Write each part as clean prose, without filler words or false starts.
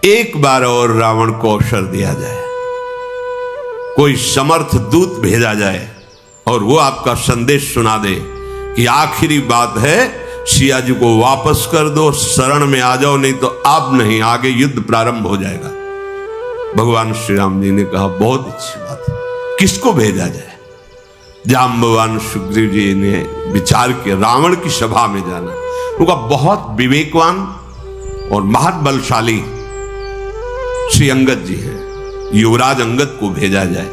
एक बार और रावण को अवसर दिया जाए, कोई समर्थ दूत भेजा जाए और वो आपका संदेश सुना दे कि आखिरी बात है, सिया जी को वापस कर दो, शरण में आ जाओ, नहीं तो अब नहीं, आगे युद्ध प्रारंभ हो जाएगा। भगवान श्री राम जी ने कहा बहुत अच्छी बात है, किसको भेजा जाए? जाम्बवान सुग्रीव जी ने विचार किया, रावण की सभा में जाना। उनका बहुत विवेकवान और महाबलशाली श्री अंगद जी हैं, युवराज अंगद को भेजा जाए।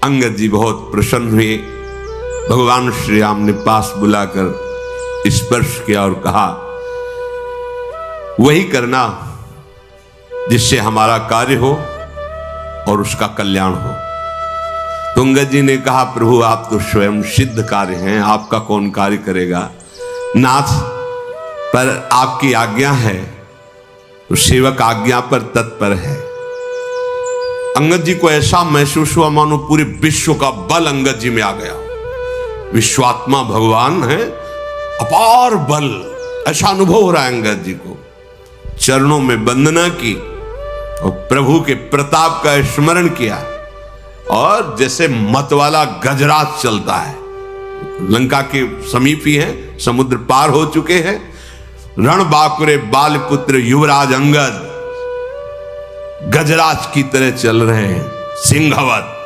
अंगद जी बहुत प्रसन्न हुए। भगवान श्री राम ने पास बुलाकर स्पर्श किया और कहा, वही करना जिससे हमारा कार्य हो और उसका कल्याण हो। तो अंगद जी ने कहा, प्रभु आप तो स्वयं सिद्ध कार्य हैं, आपका कौन कार्य करेगा नाथ, पर आपकी आज्ञा है तो सेवक आज्ञा पर तत्पर है। अंगद जी को ऐसा महसूस हुआ मानो पूरे विश्व का बल अंगद जी में आ गया। विश्वात्मा भगवान है, अपार बल, ऐसा अनुभव हो रहा है अंगद जी को। चरणों में वंदना की और प्रभु के प्रताप का स्मरण किया और जैसे मतवाला गजराज चलता है, लंका के समीप ही है, समुद्र पार हो चुके हैं, रणबांकुरे बालपुत्र युवराज अंगद गजराज की तरह चल रहे हैं, सिंहवत।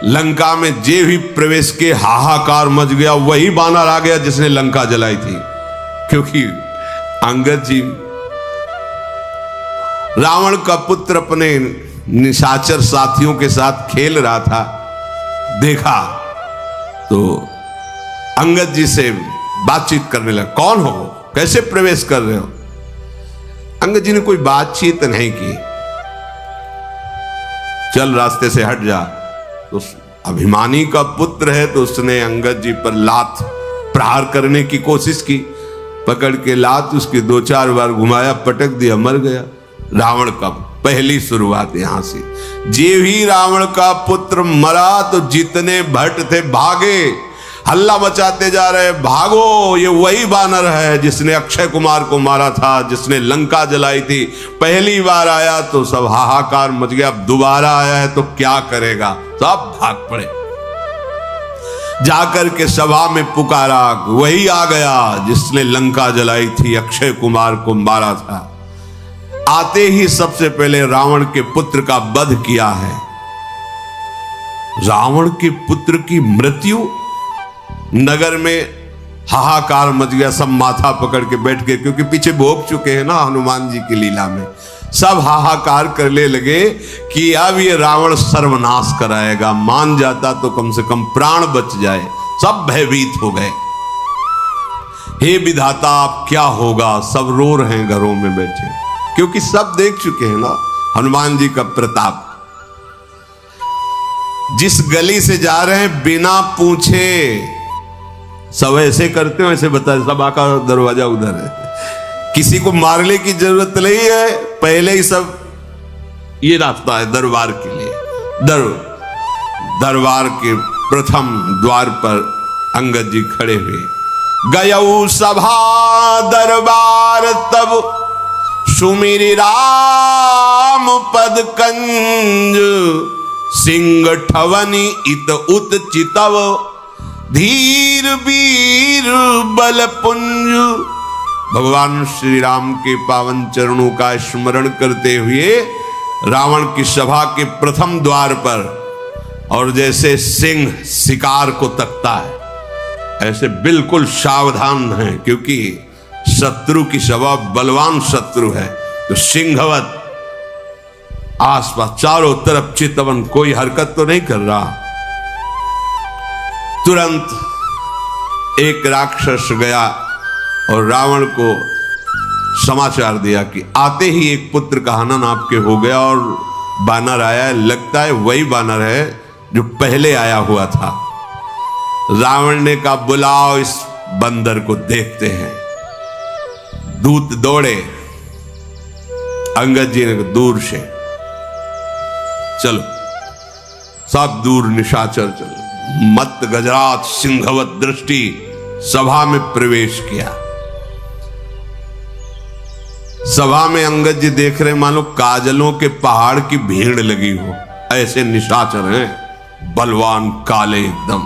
लंका में जे भी प्रवेश के हाहाकार मच गया, वही बानर आ गया जिसने लंका जलाई थी, क्योंकि अंगद जी रावण का पुत्र अपने निशाचर साथियों के साथ खेल रहा था, देखा तो अंगद जी से बातचीत करने लगा, कौन हो, कैसे प्रवेश कर रहे हो? अंगद जी ने कोई बातचीत नहीं की, चल रास्ते से हट जा। तो अभिमानी का पुत्र है तो उसने अंगद जी पर लात प्रहार करने की कोशिश की, पकड़ के लात उसकी 2-4 बार घुमाया, पटक दिया, मर गया। रावण का पहली शुरुआत यहां से। जे भी रावण का पुत्र मरा तो जितने भट्ट थे भागे, हल्ला मचाते जा रहे, भागो, ये वही बानर है जिसने अक्षय कुमार को मारा था, जिसने लंका जलाई थी। पहली बार आया तो सब हाहाकार मच गया, अब दोबारा आया है तो क्या करेगा, सब भाग पड़े। जाकर के सभा में पुकारा, वही आ गया जिसने लंका जलाई थी, अक्षय कुमार को मारा था। आते ही सबसे पहले रावण के पुत्र का वध किया है। रावण के पुत्र की मृत्यु, नगर में हाहाकार मच गया, सब माथा पकड़ के बैठ गए, क्योंकि पीछे भोग चुके हैं ना हनुमान जी की लीला में। सब हाहाकार करने लगे कि अब ये रावण सर्वनाश कराएगा, मान जाता तो कम से कम प्राण बच जाए। सब भयभीत हो गए, हे विधाता अब क्या होगा। सब रो रहे हैं घरों में बैठे, क्योंकि सब देख चुके हैं ना हनुमान जी का प्रताप। जिस गली से जा रहे हैं बिना पूछे, सब ऐसे करते हो, ऐसे बता, सभा का दरवाजा उधर है, किसी को मारने की जरूरत नहीं है, पहले ही सब, ये रास्ता है दरबार के लिए। दरबार के प्रथम द्वार पर अंगद जी खड़े हुए। गयऊ सभा दरबार तब सुमिरि राम पद कंज, सिंह ठवनी इत उत चितव, धीर वीर बल पुंज। भगवान श्री राम के पावन चरणों का स्मरण करते हुए रावण की सभा के प्रथम द्वार पर, और जैसे सिंह शिकार को तकता है, ऐसे बिल्कुल सावधान है, क्योंकि शत्रु की सभा बलवान शत्रु है, तो सिंहवत आसपास चारों तरफ चितवन, कोई हरकत तो नहीं कर रहा। तुरंत एक राक्षस गया और रावण को समाचार दिया कि आते ही एक पुत्र का हनन आपके हो गया, और बानर आया है, लगता है वही बानर है जो पहले आया हुआ था। रावण ने कहा, बुलाओ इस बंदर को, देखते हैं। दूत दौड़े, अंगद जी ने दूर से, चलो, सब दूर निशाचर चलो। मत गजराज सिंहवत दृष्टि सभा में प्रवेश किया। सभा में अंगद जी देख रहे, मानो काजलों के पहाड़ की भीड़ लगी हो, ऐसे निशाचर हैं, बलवान काले एकदम।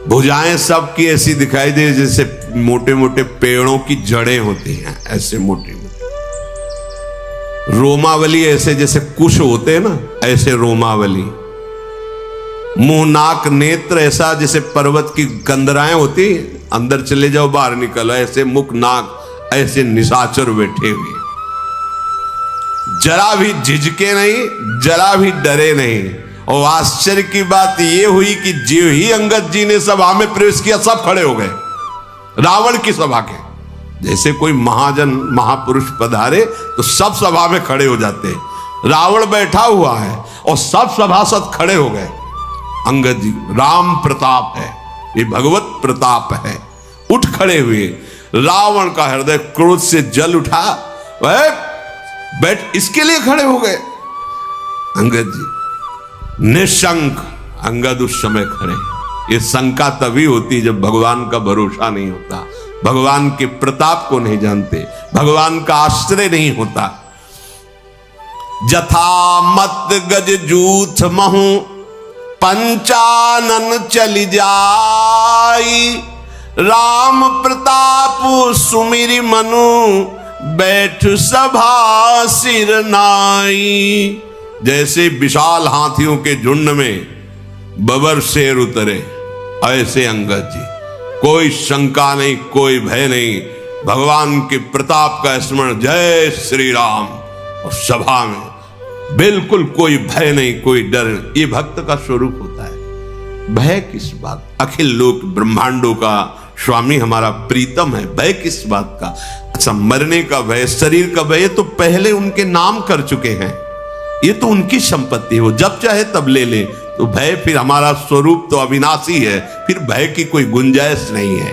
भुजाएं सबकी ऐसी दिखाई दे जैसे मोटे मोटे पेड़ों की जड़ें होती हैं, ऐसे मोटी मोटी। रोमावली ऐसे जैसे कुश होते हैं ना, ऐसे रोमावली। मुंह नाक नेत्र ऐसा जैसे पर्वत की कंदराएं होती, अंदर चले जाओ बाहर निकलो, ऐसे मुख नाक ऐसे निशाचर बैठे हुए, जरा भी झिझके नहीं, जरा भी डरे नहीं। और आश्चर्य की बात यह हुई कि जो ही अंगद जी ने सभा में प्रवेश किया, सब खड़े हो गए। रावण की सभा के जैसे कोई महाजन महापुरुष पधारे तो सब सभा में खड़े हो जाते, रावण बैठा हुआ है और सब सभासद खड़े हो गए। अंगद जी, राम प्रताप है, ये भगवत प्रताप है, उठ खड़े हुए। रावण का हृदय क्रोध से जल उठा, वह बैठ इसके लिए खड़े हो गए। अंगद जी निशंक, अंगद उस समय खड़े। ये शंका तभी होती जब भगवान का भरोसा नहीं होता, भगवान के प्रताप को नहीं जानते, भगवान का आश्रय नहीं होता। जथा मत गज जूथ महु पंचानन चली जाई, राम प्रताप सुमिरि मनु बैठ सभा सिर नाई। जैसे विशाल हाथियों के झुंड में बबर शेर उतरे, ऐसे अंगद जी, कोई शंका नहीं, कोई भय नहीं, भगवान के प्रताप का स्मरण, जय श्री राम। और सभा में बिल्कुल कोई भय नहीं, कोई डर नहीं। ये भक्त का स्वरूप होता है। भय किस बात? अखिल लोक ब्रह्मांडों का स्वामी हमारा प्रीतम है, भय किस बात का? अच्छा, मरने का भय, शरीर का भय तो पहले उनके नाम कर चुके हैं, ये तो उनकी संपत्ति हो, जब चाहे तब ले ले। तो भय, फिर हमारा स्वरूप तो अविनाशी है, फिर भय की कोई गुंजाइश नहीं है।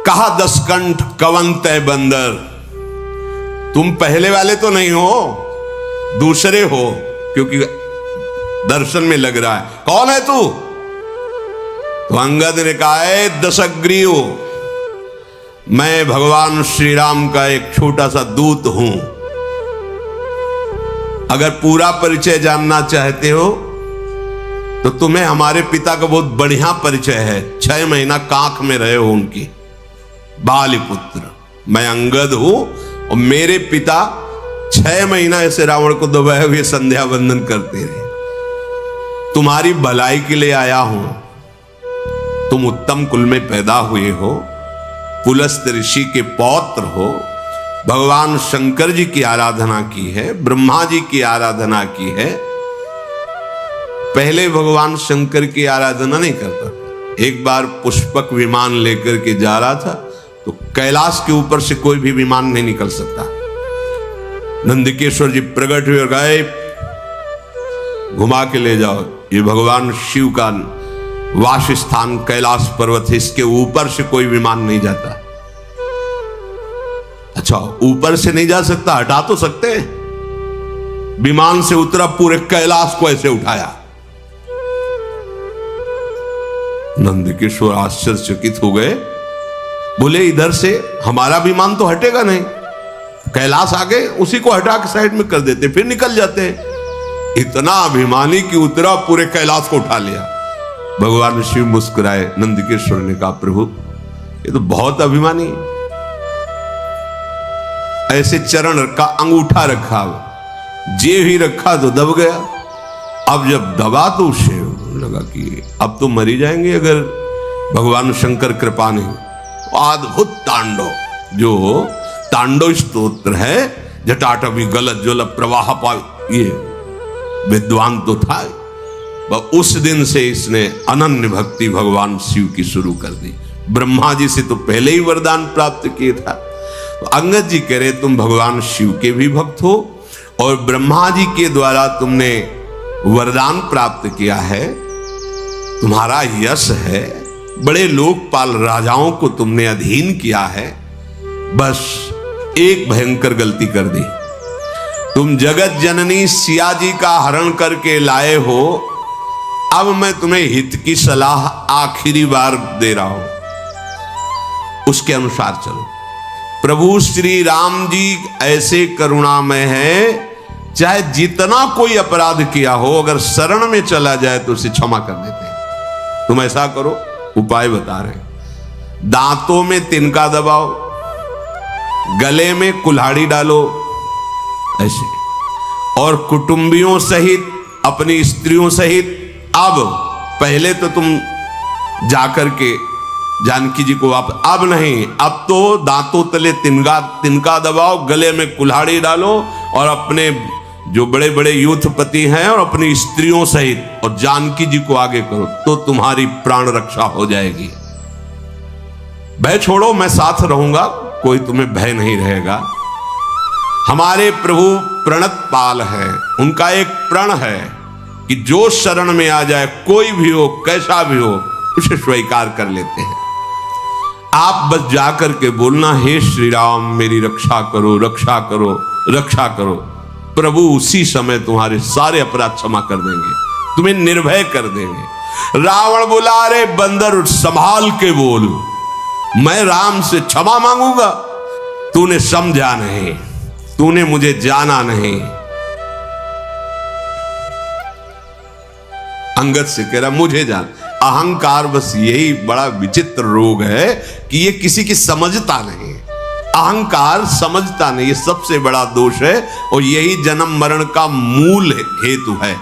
कहा दसकंठ कवन तय बंदर, तुम पहले वाले तो नहीं हो, दूसरे हो, क्योंकि दर्शन में लग रहा है। कौन है तू? तो अंगद ने कहा है, दशग्रीव, मैं भगवान श्री राम का एक छोटा सा दूत हूं। अगर पूरा परिचय जानना चाहते हो तो तुम्हें हमारे पिता का बहुत बढ़िया परिचय है। 6 महीना कांख में रहे हो उनकी, बालीपुत्र। मैं अंगद हूं और मेरे पिता 6 महीना ऐसे रावण को दबाए हुए संध्या वंदन करते रहे। तुम्हारी भलाई के लिए आया हूं। तुम उत्तम कुल में पैदा हुए हो, पुलस्त ऋषि के पौत्र हो, भगवान शंकर जी की आराधना की है, ब्रह्मा जी की आराधना की है। पहले भगवान शंकर की आराधना नहीं करता था। एक बार पुष्पक विमान लेकर के जा रहा था तो कैलाश के ऊपर से कोई भी विमान नहीं निकल सकता। नंदिकेश्वर जी प्रकट हुए और गए, घुमा के ले जाओ, ये भगवान शिव का वास स्थान कैलाश पर्वत है, इसके ऊपर से कोई विमान नहीं जाता। अच्छा, ऊपर से नहीं जा सकता, हटा तो सकते हैं। विमान से उतरा, पूरे कैलाश को ऐसे उठाया। नंदकिशोर आश्चर्यचकित हो गए, बोले इधर से हमारा विमान तो हटेगा नहीं, कैलाश आगे उसी को हटा के साइड में कर देते, फिर निकल जाते हैं। इतना अभिमानी कि उतरा, पूरे कैलाश को उठा लिया। भगवान शिव मुस्कुराए। नंदकिशोर ने कहा, प्रभु ये तो बहुत अभिमानी है। ऐसे चरण रखा, अंगूठा रखा, जे ही रखा तो दब गया। अब जब दबा तो उसे लगा कि अब तो मरी जाएंगे अगर भगवान शंकर कृपा नहीं। अद्भुत तांडव, जो तांडव स्तोत्र है, जटाटवी गलत ज्वल प्रवाह पाव, ये विद्वान तो था। उस दिन से इसने अनन्य भक्ति भगवान शिव की शुरू कर दी। ब्रह्मा जी से तो पहले ही वरदान प्राप्त किया था। तो अंगद जी कह रहे, तुम भगवान शिव के भी भक्त हो और ब्रह्मा जी के द्वारा तुमने वरदान प्राप्त किया है, तुम्हारा यश है, बड़े लोकपाल राजाओं को तुमने अधीन किया है। बस एक भयंकर गलती कर दी, तुम जगत जननी सिया जी का हरण करके लाए हो। अब मैं तुम्हें हित की सलाह आखिरी बार दे रहा हूं, उसके अनुसार चलो। प्रभु श्री राम जी ऐसे करुणामय है, चाहे जितना कोई अपराध किया हो, अगर शरण में चला जाए तो उसे क्षमा कर देते हैं। तुम ऐसा करो, उपाय बता रहे हैं। दांतों में तिनका दबाओ, गले में कुल्हाड़ी डालो ऐसे, और कुटुंबियों सहित, अपनी स्त्रियों सहित, अब पहले तो तुम जाकर के जानकी जी को अब नहीं, अब तो दांतों तले तिनका दबाओ, गले में कुल्हाड़ी डालो, और अपने जो बड़े बड़े यूथपति हैं और अपनी स्त्रियों सहित और जानकी जी को आगे करो, तो तुम्हारी प्राण रक्षा हो जाएगी। भय छोड़ो, मैं साथ रहूंगा, कोई तुम्हें भय नहीं रहेगा। हमारे प्रभु प्रणत पाल है, उनका एक प्रण है कि जो शरण में आ जाए, कोई भी हो, कैसा भी हो, उसे स्वीकार कर लेते हैं। आप बस जाकर के बोलना, हे श्री राम मेरी रक्षा करो, रक्षा करो, रक्षा करो। प्रभु उसी समय तुम्हारे सारे अपराध क्षमा कर देंगे, तुम्हें निर्भय कर देंगे। रावण बोला, अरे बंदर संभाल के बोल, मैं राम से क्षमा मांगूंगा? तूने समझा नहीं, तूने मुझे जाना नहीं। अंगद से कह रहा, मुझे जान। अहंकार बस यही बड़ा विचित्र रोग है कि ये किसी की समझता नहीं। अहंकार समझता नहीं, ये सबसे बड़ा दोष है, और यही जन्म मरण का मूल हेतु है।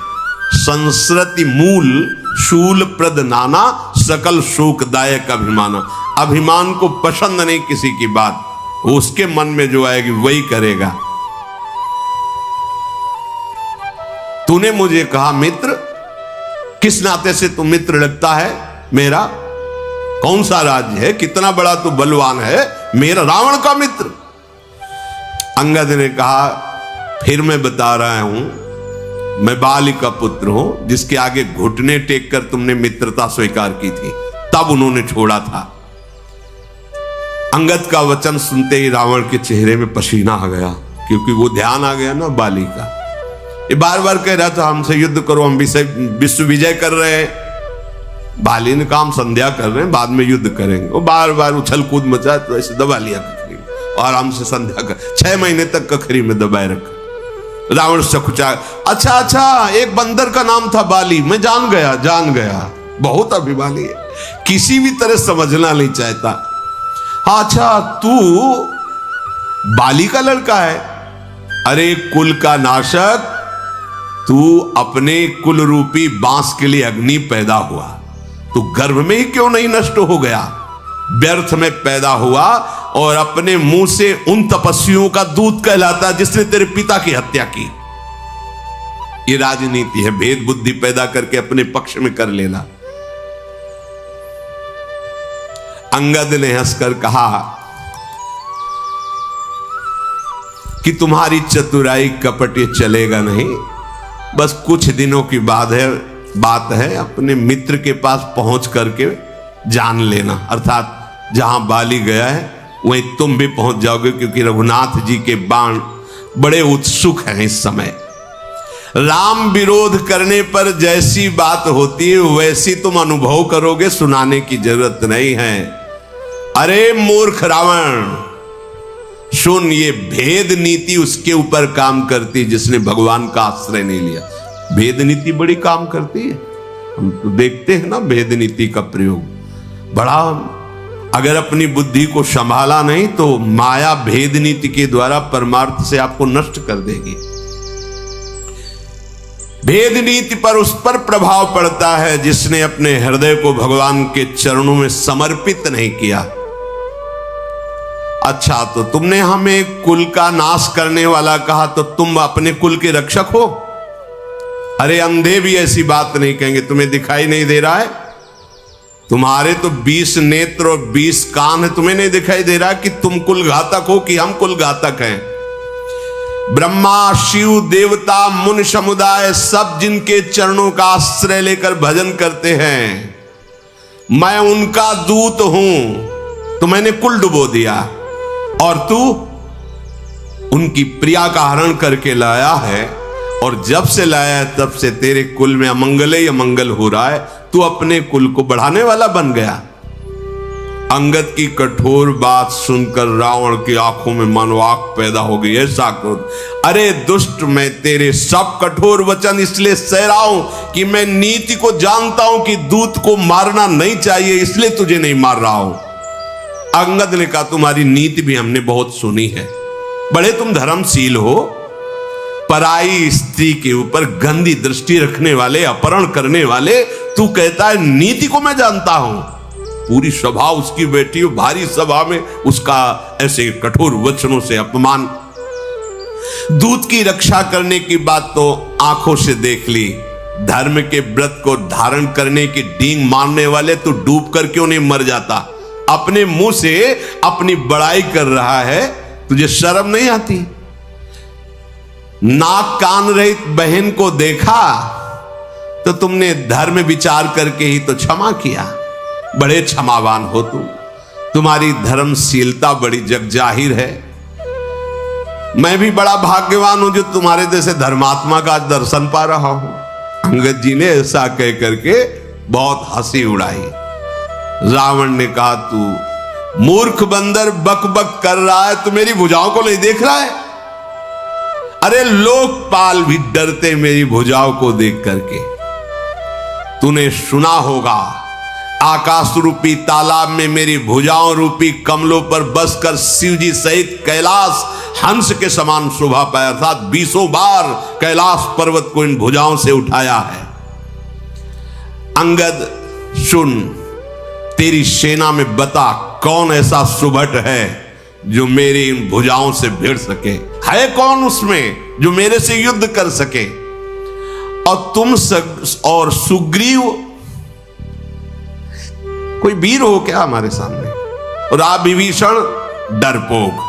संस्कृति मूल शूल प्रद नाना, सकल शोकदायक अभिमाना। अभिमान को पसंद नहीं किसी की बात, उसके मन में जो आएगी वही करेगा। तूने मुझे कहा मित्र, किस नाते से तू मित्र लगता है मेरा? कौन सा राज्य है, कितना बड़ा तू बलवान है, मेरा रावण का मित्र? अंगद ने कहा, फिर मैं बता रहा हूं, मैं बाली का पुत्र हूं, जिसके आगे घुटने टेक कर तुमने मित्रता स्वीकार की थी, तब उन्होंने छोड़ा था। अंगद का वचन सुनते ही रावण के चेहरे में पसीना आ गया, क्योंकि वो ध्यान आ गया ना बाली का। ये बार बार कह रहा था, हमसे युद्ध करो, हम विश्व विजय कर रहे हैं। बाली ने कहा, हम संध्या कर रहे हैं, बाद में युद्ध करेंगे। वो बार बार उछल कूद मचा, तो ऐसे दबा लिया कखरी में, और आराम से संध्या कर 6 महीने तक कखरी में दबाए रखा। रावण सकुचा, अच्छा अच्छा, एक बंदर का नाम था बाली, मैं जान गया, बहुत अभिमानी है, किसी भी तरह समझना नहीं चाहता। हाँ अच्छा, तू बाली का लड़का है? अरे कुल का नाशक, तू अपने कुल रूपी बांस के लिए अग्नि पैदा हुआ, तू गर्भ में ही क्यों नहीं नष्ट हो गया? व्यर्थ में पैदा हुआ, और अपने मुंह से उन तपस्वियों का दूत कहलाता जिसने तेरे पिता की हत्या की। ये राजनीति है, भेद बुद्धि पैदा करके अपने पक्ष में कर लेना। अंगद ने हंसकर कहा कि तुम्हारी चतुराई कपट ये चलेगा नहीं, बस कुछ दिनों की बात है, अपने मित्र के पास पहुंच करके जान लेना, अर्थात जहां बाली गया है वहीं तुम भी पहुंच जाओगे, क्योंकि रघुनाथ जी के बाण बड़े उत्सुक हैं इस समय। राम विरोध करने पर जैसी बात होती है वैसी तुम अनुभव करोगे, सुनाने की जरूरत नहीं है। अरे मूर्ख रावण, सुन, ये भेद नीति उसके ऊपर काम करती जिसने भगवान का आश्रय नहीं लिया। भेद नीति बड़ी काम करती है, हम तो देखते हैं ना भेद नीति का प्रयोग बड़ा। अगर अपनी बुद्धि को संभाला नहीं तो माया भेद नीति के द्वारा परमार्थ से आपको नष्ट कर देगी। भेद नीति पर उस पर प्रभाव पड़ता है जिसने अपने हृदय को भगवान के चरणों में समर्पित नहीं किया। अच्छा, तो तुमने हमें कुल का नाश करने वाला कहा, तो तुम अपने कुल के रक्षक हो? अरे अंधे भी ऐसी बात नहीं कहेंगे, तुम्हें दिखाई नहीं दे रहा है? तुम्हारे तो 20 नेत्र और 20 कान है, तुम्हें नहीं दिखाई दे रहा कि तुम कुल घातक हो कि हम कुल घातक हैं? ब्रह्मा, शिव, देवता, मुनि समुदाय सब जिनके चरणों का आश्रय लेकर भजन करते हैं, मैं उनका दूत हूं, तो मैंने कुल डुबो दिया। और तू उनकी प्रिया का हरण करके लाया है, और जब से लाया है तब से तेरे कुल में अमंगल ही अमंगल हो रहा है। तू अपने कुल को बढ़ाने वाला बन गया। अंगद की कठोर बात सुनकर रावण की आंखों में मनवाक पैदा हो गई। ऐसा क्रोध, अरे दुष्ट, मैं तेरे सब कठोर वचन इसलिए सह रहा हूं कि मैं नीति को जानता हूं कि दूत को मारना नहीं चाहिए, इसलिए तुझे नहीं मार रहा हूं। अंगद ने कहा, तुम्हारी नीति भी हमने बहुत सुनी है, बड़े तुम धर्मशील हो, पराई स्त्री के ऊपर गंदी दृष्टि रखने वाले, अपहरण करने वाले, तू कहता है नीति को मैं जानता हूं। पूरी सभा उसकी बैठी हो, भारी सभा में उसका ऐसे कठोर वचनों से अपमान। दूत की रक्षा करने की बात तो आंखों से देख ली, धर्म के व्रत को धारण करने की डींग मारने वाले तू डूब कर क्यों नहीं मर जाता? अपने मुंह से अपनी बड़ाई कर रहा है, तुझे शर्म नहीं आती? नाक कान रहित बहन को देखा तो तुमने धर्म विचार करके ही तो क्षमा किया। बड़े क्षमावान हो तुम, तुम्हारी धर्मशीलता बड़ी जगजाहिर है। मैं भी बड़ा भाग्यवान हूं जो तुम्हारे जैसे धर्मात्मा का दर्शन पा रहा हूं। अंगद जी ने ऐसा कह करके बहुत हंसी उड़ाई। रावण ने कहा, तू मूर्ख बंदर बक बक कर रहा है, तू मेरी भुजाओं को नहीं देख रहा है? अरे लोकपाल भी डरते मेरी भुजाओं को देख करके। तूने सुना होगा, आकाश रूपी तालाब में मेरी भुजाओं रूपी कमलों पर बसकर शिव जी सहित कैलाश हंस के समान शोभा पाया था। 20 बार कैलाश पर्वत को इन भुजाओं से उठाया है। अंगद सुन, तेरी सेना में बता कौन ऐसा सुभट है जो मेरी इन भुजाओं से भिड़ सके? है कौन उसमें जो मेरे से युद्ध कर सके? और तुम और सुग्रीव कोई वीर हो क्या हमारे सामने? और आप विभीषण डरपोक,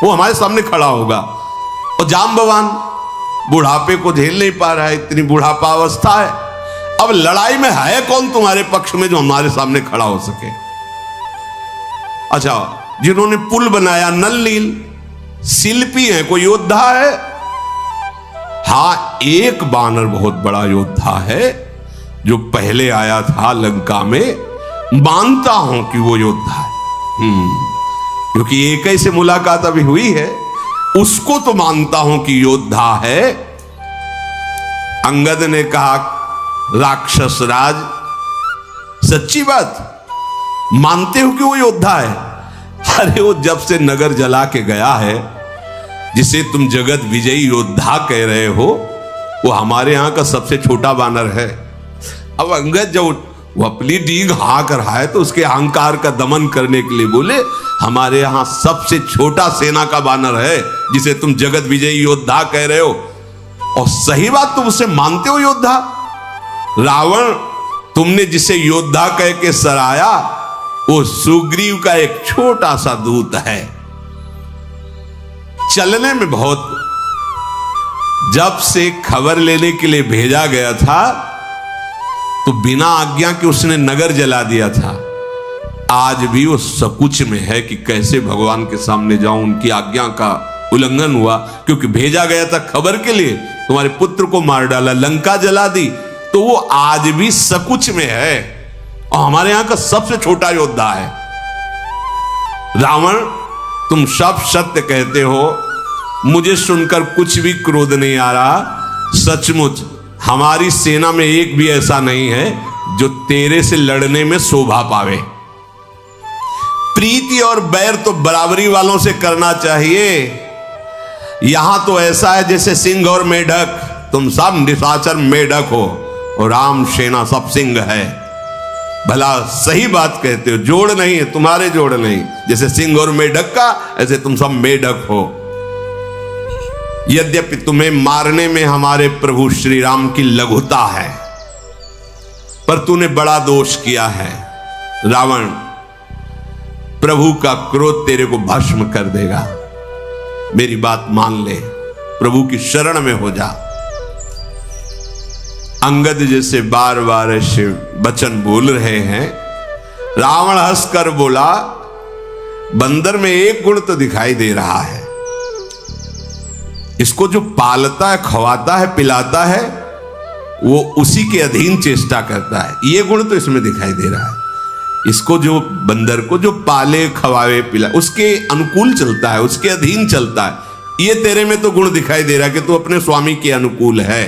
वो हमारे सामने खड़ा होगा। और जांबवान बुढ़ापे को झेल नहीं पा रहा है, इतनी बुढ़ापा अवस्था है। अब लड़ाई में है कौन तुम्हारे पक्ष में जो हमारे सामने खड़ा हो सके? अच्छा, जिन्होंने पुल बनाया नल नील, शिल्पी है, कोई योद्धा है? हाँ, एक बानर बहुत बड़ा योद्धा है जो पहले आया था लंका में, मानता हूं कि वो योद्धा है। क्योंकि एक ही से मुलाकात अभी हुई है, उसको तो मानता हूं कि योद्धा है। अंगद ने कहा, राक्षस राज, सच्ची बात मानते हो कि वो योद्धा है? अरे वो जब से नगर जला के गया है, जिसे तुम जगत विजयी योद्धा कह रहे हो, वो हमारे यहां का सबसे छोटा बानर है। अब अंगद जब वो अपनी डींग हाँक रहा है तो उसके अहंकार का दमन करने के लिए बोले, हमारे यहां सबसे छोटा सेना का बानर है जिसे तुम जगत विजयी योद्धा कह रहे हो। और सही बात, तुम उसे मानते हो योद्धा? रावण, तुमने जिसे योद्धा कह के सराया, वो सुग्रीव का एक छोटा सा दूत है, चलने में बहुत। जब से खबर लेने के लिए भेजा गया था तो बिना आज्ञा के उसने नगर जला दिया था। आज भी वो सकुच में है कि कैसे भगवान के सामने जाऊं। उनकी आज्ञा का उल्लंघन हुआ, क्योंकि भेजा गया था खबर के लिए, तुम्हारे पुत्र को मार डाला, लंका जला दी, तो वो आज भी सकुच में है और हमारे यहां का सबसे छोटा योद्धा है। रावण, तुम सब सत्य कहते हो, मुझे सुनकर कुछ भी क्रोध नहीं आ रहा। सचमुच हमारी सेना में एक भी ऐसा नहीं है जो तेरे से लड़ने में शोभा पावे। प्रीति और बैर तो बराबरी वालों से करना चाहिए। यहां तो ऐसा है जैसे सिंह और मेढक, तुम सब निशाचर मेढक हो और राम सेना सब सिंह है। भला सही बात कहते हो, जोड़ नहीं है, तुम्हारे जोड़ नहीं, जैसे सिंह और मेढक का, ऐसे तुम सब मेढक हो। यद्यपि तुम्हें मारने में हमारे प्रभु श्री राम की लघुता है, पर तूने बड़ा दोष किया है। रावण, प्रभु का क्रोध तेरे को भस्म कर देगा। मेरी बात मान ले, प्रभु की शरण में हो जा। अंगद जैसे बार बार ऐसे वचन बोल रहे हैं। रावण हंसकर बोला, बंदर में एक गुण तो दिखाई दे रहा है, इसको जो पालता है, खवाता है, पिलाता है, वो उसी के अधीन चेष्टा करता है। ये गुण तो इसमें दिखाई दे रहा है। इसको जो बंदर को जो पाले खवावे पिला उसके अनुकूल चलता है, उसके अधीन चलता है। ये तेरे में तो गुण दिखाई दे रहा है कि तू अपने स्वामी के अनुकूल है।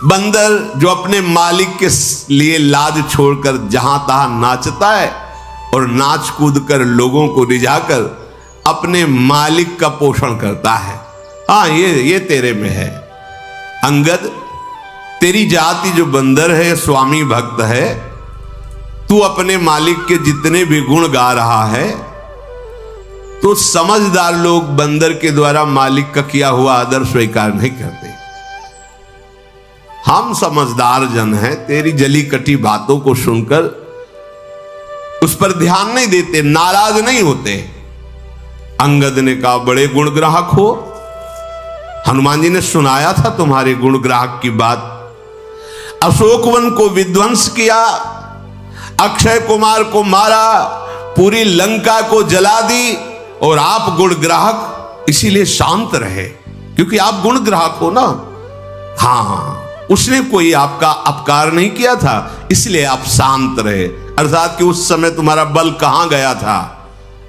बंदर जो अपने मालिक के लिए लाज छोड़कर जहां तहां नाचता है और नाच कूद कर लोगों को रिझाकर अपने मालिक का पोषण करता है। हाँ, ये तेरे में है। अंगद, तेरी जाति जो बंदर है, स्वामी भक्त है, तू अपने मालिक के जितने भी गुण गा रहा है, तो समझदार लोग बंदर के द्वारा मालिक का किया हुआ आदर स्वीकार नहीं करते। हम समझदार जन हैं, तेरी जली कटी बातों को सुनकर उस पर ध्यान नहीं देते, नाराज नहीं होते। अंगद ने कहा, बड़े गुणग्राहक हो, हनुमान जी ने सुनाया था तुम्हारे गुणग्राहक की बात। अशोकवन को विध्वंस किया, अक्षय कुमार को मारा, पूरी लंका को जला दी, और आप गुणग्राहक इसीलिए शांत रहे, क्योंकि आप गुणग्राहक हो ना। हाँ, उसने कोई आपका अपकार नहीं किया था, इसलिए आप शांत रहे। अर्थात कि उस समय तुम्हारा बल कहां गया था।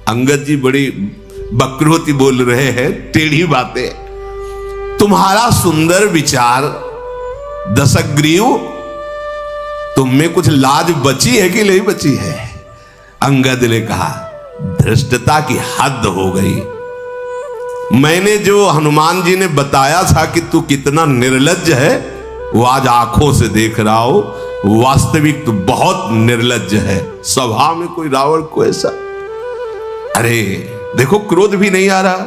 अंगद जी बड़ी बकरोती बोल रहे हैं, टेढ़ी बातें। तुम्हारा सुंदर विचार दशग्रीव, तुम में कुछ लाज बची है कि नहीं बची है? अंगद ने कहा, धृष्टता की हद हो गई। मैंने जो हनुमान जी ने बताया था कि तू कितना निर्लज्ज है, वो आज आंखों से देख रहा हो। वास्तविक तो बहुत निर्लज्ज है। सभा में कोई रावण को ऐसा, अरे देखो, क्रोध भी नहीं आ रहा,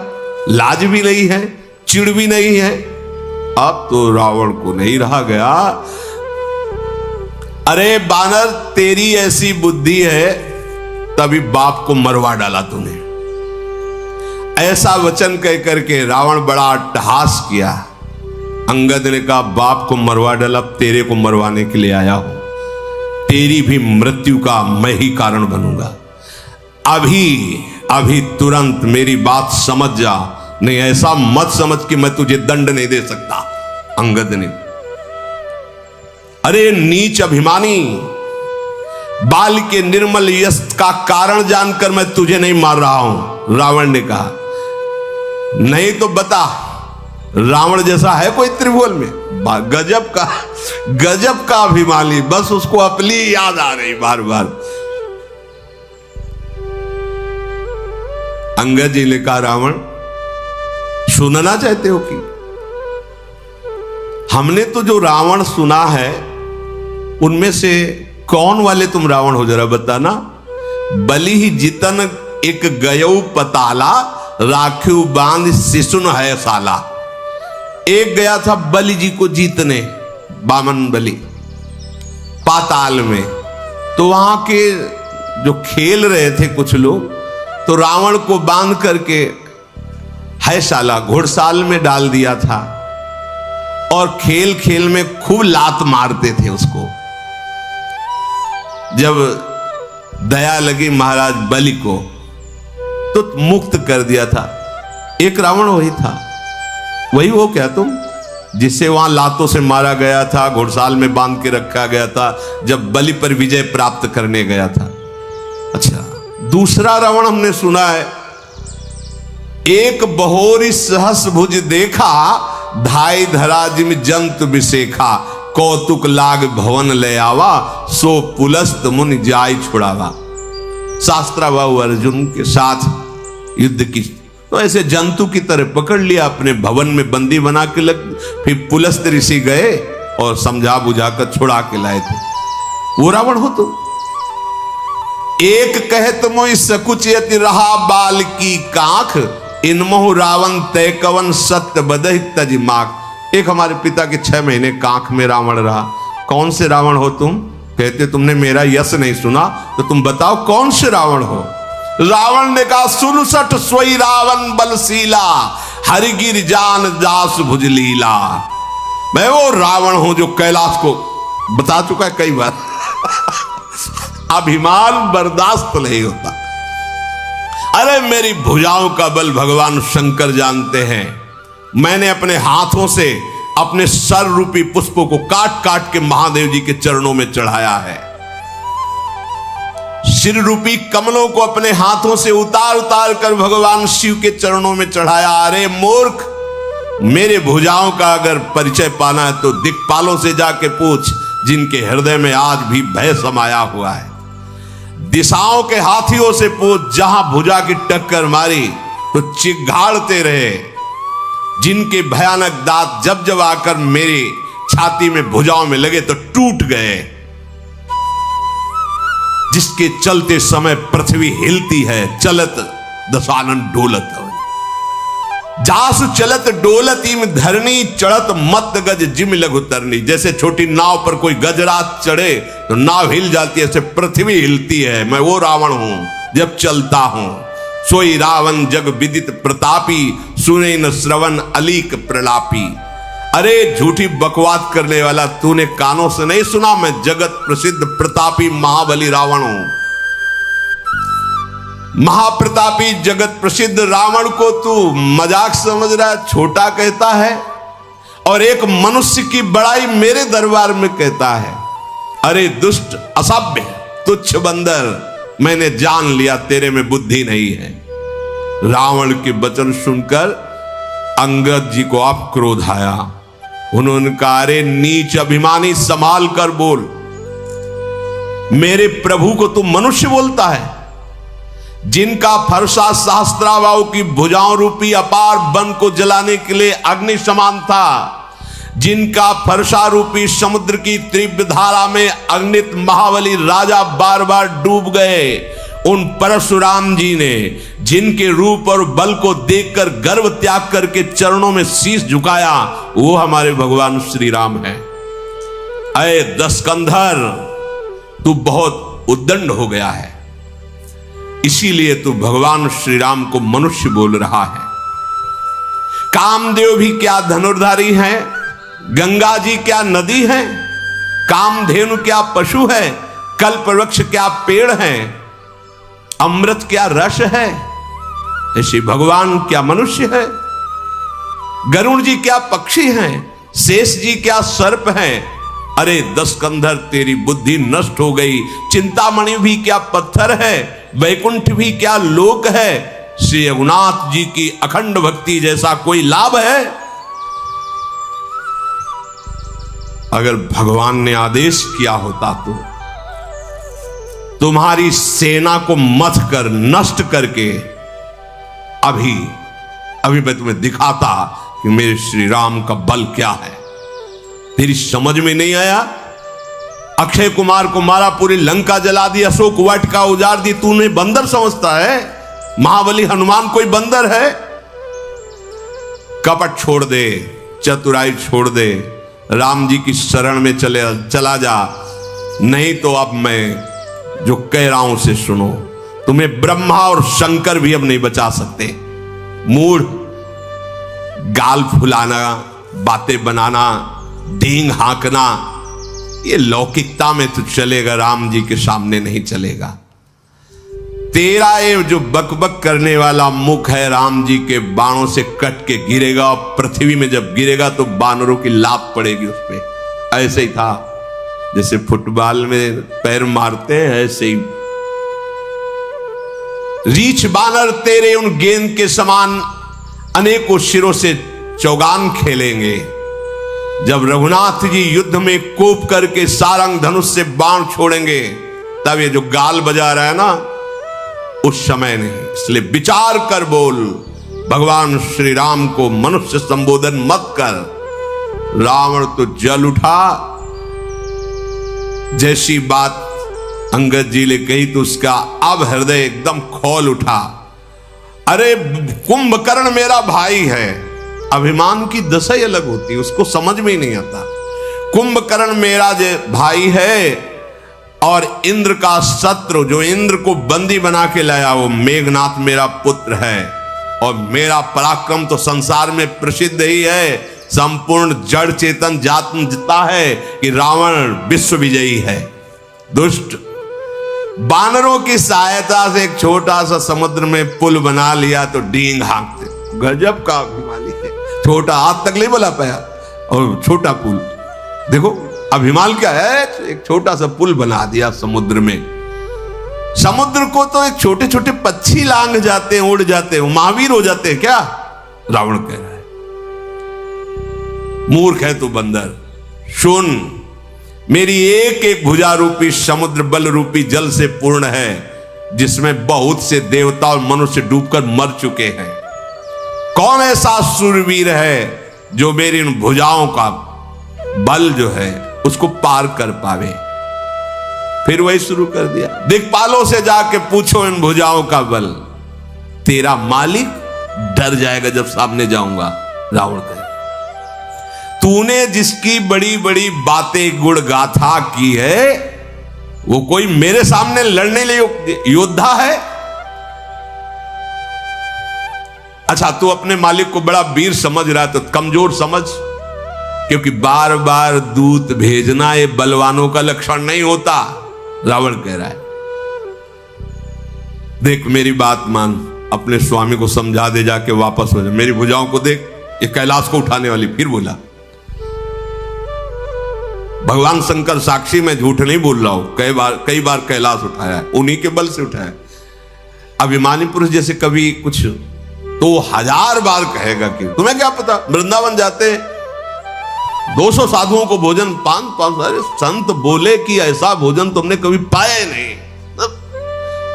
लाज भी नहीं है, चिढ़ भी नहीं है। अब तो रावण को नहीं रहा गया। अरे बानर, तेरी ऐसी बुद्धि है, तभी बाप को मरवा डाला तूने। ऐसा वचन कह करके रावण बड़ा अट्टहास किया। अंगद ने कहा, बाप को मरवा डाला, तेरे को मरवाने के लिए आया हूं। तेरी भी मृत्यु का मैं ही कारण बनूंगा। अभी तुरंत मेरी बात समझ जा, नहीं ऐसा मत समझ कि मैं तुझे दंड नहीं दे सकता। अंगद ने, अरे नीच अभिमानी, बाल के निर्मल यश का कारण जानकर मैं तुझे नहीं मार रहा हूं। रावण ने कहा, नहीं तो बता, रावण जैसा है कोई त्रिभुवन में? गजब का अभिमानी, बस उसको अपनी याद आ रही बार बार। अंगद जी ने कहा, रावण सुनना चाहते हो कि? हमने तो जो रावण सुना है उनमें से कौन वाले तुम रावण हो, जरा बताना। बलि ही जितन एक गयऊ पताला, राखियो बांध शिशुन है साला। एक गया था बलि जी को जीतने, बामन बलि, पाताल में। तो वहां के जो खेल रहे थे कुछ लोग, तो रावण को बांध करके है साला घोड़साल में डाल दिया था, और खेल खेल में खूब लात मारते थे उसको। जब दया लगी महाराज बलि को, तो मुक्त कर दिया था। एक रावण वही था। वही हो क्या तुम, जिसे वहां लातों से मारा गया था, घोड़साल में बांध के रखा गया था, जब बलि पर विजय प्राप्त करने गया था? अच्छा, दूसरा रावण हमने सुना है, एक बहोरी सहस भुज देखा, धाई धरा जिम जंतु विशेखा, कौतुक लाग भवन ले आवा, सो पुलस्त मुनि जाय छुड़ावा। शास्त्राबाहु अर्जुन के साथ युद्ध की, तो ऐसे जंतु की तरह पकड़ लिया, अपने भवन में बंदी बना के फिर पुलस्त ऋषि गए और समझा बुझाकर छुड़ा के लाए थे। वो रावण हो तुम। एक कहत मोहि सकुचयति रहा बाल की कांख, इनमोह रावण तय कवन सत्य बदहि तज माख। एक हमारे पिता के 6 महीने कांख में रावण रहा। कौन से रावण हो तुम? कहते तुमने मेरा यश नहीं सुना, तो तुम बताओ कौन से रावण हो? रावण ने कहा, सुनसठ सोई रावण बलशीला, हरिगिर जान दास भुजलीला। मैं वो रावण हूं जो कैलाश को बता चुका है कई बार। अभिमान बर्दाश्त नहीं होता। अरे मेरी भुजाओं का बल भगवान शंकर जानते हैं। मैंने अपने हाथों से अपने सर रूपी पुष्पों को काट काट के महादेव जी के चरणों में चढ़ाया है। सिर रूपी कमलों को अपने हाथों से उतार उतार कर भगवान शिव के चरणों में चढ़ाया। अरे मूर्ख, मेरे भुजाओं का अगर परिचय पाना है तो दिक्पालों से जाके पूछ, जिनके हृदय में आज भी भय समाया हुआ है। दिशाओं के हाथियों से पूछ, जहां भुजा की टक्कर मारी तो चिघाड़ते रहे, जिनके भयानक दांत जब जब आकर मेरी छाती में भुजाओं में लगे तो टूट गए, जिसके चलते समय पृथ्वी हिलती है, चलत दशानन डोलत। जासु चलत डोलत इम धरनी, चढ़त मत गज जिम लघु तरनी। जैसे छोटी नाव पर कोई गजरात चढ़े तो नाव हिल जाती है, ऐसे पृथ्वी हिलती है। मैं वो रावण हूं जब चलता हूं, सोई रावण जग विदित प्रतापी, सुने न श्रवण अलीक प्रलापी। अरे झूठी बकवास करने वाला, तूने कानों से नहीं सुना? मैं जगत प्रसिद्ध प्रतापी महाबली रावण हूं। महाप्रतापी जगत प्रसिद्ध रावण को तू मजाक समझ रहा है, छोटा कहता है, और एक मनुष्य की बड़ाई मेरे दरबार में कहता है। अरे दुष्ट, असभ्य, तुच्छ बंदर, मैंने जान लिया तेरे में बुद्धि नहीं है। रावण के वचन सुनकर अंगद जी को अब क्रोध आया। उन्होंने कहा, अरे नीच अभिमानी, संभाल कर बोल। मेरे प्रभु को तू मनुष्य बोलता है, जिनका फरसा सहस्त्राबाहु की भुजाओं रूपी अपार वन को जलाने के लिए अग्नि समान था, जिनका फरसा रूपी समुद्र की तीव्र धारा में अग्नित महाबली राजा बार बार डूब गए, उन परशुराम जी ने जिनके रूप और बल को देखकर गर्व त्याग करके चरणों में शीश झुकाया, वो हमारे भगवान श्री राम है। अय दशकंधर, तू बहुत उद्दंड हो गया है, इसीलिए तू भगवान श्री राम को मनुष्य बोल रहा है। कामदेव भी क्या धनुर्धारी है, गंगा जी क्या नदी है, कामधेनु क्या पशु है, कल्पवृक्ष क्या पेड़ है, अमृत क्या रस है, ऐसे भगवान क्या मनुष्य है। गरुड़ जी क्या पक्षी हैं, शेष जी क्या सर्प हैं। अरे दशकंधर, तेरी बुद्धि नष्ट हो गई। चिंतामणि भी क्या पत्थर है, वैकुंठ भी क्या लोक है, श्री रघुनाथ जी की अखंड भक्ति जैसा कोई लाभ है? अगर भगवान ने आदेश किया होता तो तुम्हारी सेना को मथ कर नष्ट करके अभी मैं तुम्हें दिखाता कि मेरे श्री राम का बल क्या है। तेरी समझ में नहीं आया? अक्षय कुमार को मारा, पूरी लंका जला दी, अशोक वाटिका उजाड़ दी, तूने बंदर समझता है? महाबली हनुमान कोई बंदर है? कपट छोड़ दे, चतुराई छोड़ दे, राम जी की शरण में चला जा, नहीं तो अब मैं जो कह रहा हूं उसे सुनो। तुम्हें ब्रह्मा और शंकर भी अब नहीं बचा सकते। मूढ़, गाल फुलाना, बातें बनाना, डींग हाँकना, ये लौकिकता में तो चलेगा, राम जी के सामने नहीं चलेगा। तेरा ये जो बकबक करने वाला मुख है, राम जी के बाणों से कट के गिरेगा, और पृथ्वी में जब गिरेगा तो बानरों की लात पड़ेगी उस पे। ऐसे ही था, जैसे फुटबॉल में पैर मारते हैं, ऐसे ही रीछ बानर तेरे उन गेंद के समान अनेकों शिरों से चौगान खेलेंगे। जब रघुनाथ जी युद्ध में कोप करके सारंग धनुष से बाण छोड़ेंगे, तब ये जो गाल बजा रहा है ना, उस समय नहीं। इसलिए विचार कर बोल, भगवान श्री राम को मनुष्य संबोधन मत कर। रावण तो जल उठा, जैसी बात अंगद जी ने कही तो उसका अब हृदय एकदम खौल उठा। अरे कुंभकर्ण मेरा भाई है। अभिमान की दशा ही अलग होती है, उसको समझ में ही नहीं आता। कुंभकर्ण मेरा भाई है, और इंद्र का शत्रु, जो इंद्र को बंदी बना के लाया, वो मेघनाथ मेरा पुत्र है। और मेरा पराक्रम तो संसार में प्रसिद्ध ही है, संपूर्ण जड़ चेतन जानता है कि रावण विश्व विजयी है। दुष्ट, बानरों की सहायता से एक छोटा सा समुद्र में पुल बना लिया तो डींग हाँकते। गजब का अभिमानी है, छोटा हाथ तक नहीं बुला पाया। और छोटा पुल, देखो अभिमान क्या है, एक छोटा सा पुल बना दिया समुद्र में। समुद्र को तो एक छोटे छोटे पक्षी लांग जाते हैं, उड़ जाते हैं, महावीर हो जाते हैं क्या? रावण कह रहा है, मूर्ख है तू बंदर, सुन, मेरी एक एक भुजा रूपी समुद्र बल रूपी जल से पूर्ण है, जिसमें बहुत से देवता और मनुष्य डूबकर मर चुके हैं। कौन ऐसा सूरवीर है जो मेरी इन भुजाओं का बल जो है उसको पार कर पावे? फिर वही शुरू कर दिया, दिक्पालों से जाके पूछो इन भुजाओं का बल, तेरा मालिक डर जाएगा जब सामने जाऊंगा। रावण कहे, तूने जिसकी बड़ी बड़ी बातें गुण गाथा की है वो कोई मेरे सामने लड़ने लिए योद्धा है? अच्छा, तू अपने मालिक को बड़ा वीर समझ रहा है तो कमजोर समझ, क्योंकि बार बार दूत भेजना ये बलवानों का लक्षण नहीं होता। रावण कह रहा है, देख मेरी बात मान, अपने स्वामी को समझा दे, जाके वापस हो जा, मेरी भुजाओं को देख, ये कैलाश को उठाने वाली। फिर बोला, भगवान शंकर साक्षी, मैं झूठ नहीं बोल रहा हूं, कई बार कैलाश उठाया है, उन्हीं के बल से उठाया। अभिमानी पुरुष जैसे कभी कुछ तो 1000 बार कहेगा कि तुम्हें क्या पता, वृंदावन जाते 200 साधुओं को भोजन, 5 अरे संत बोले कि ऐसा भोजन तुमने कभी पाया नहीं।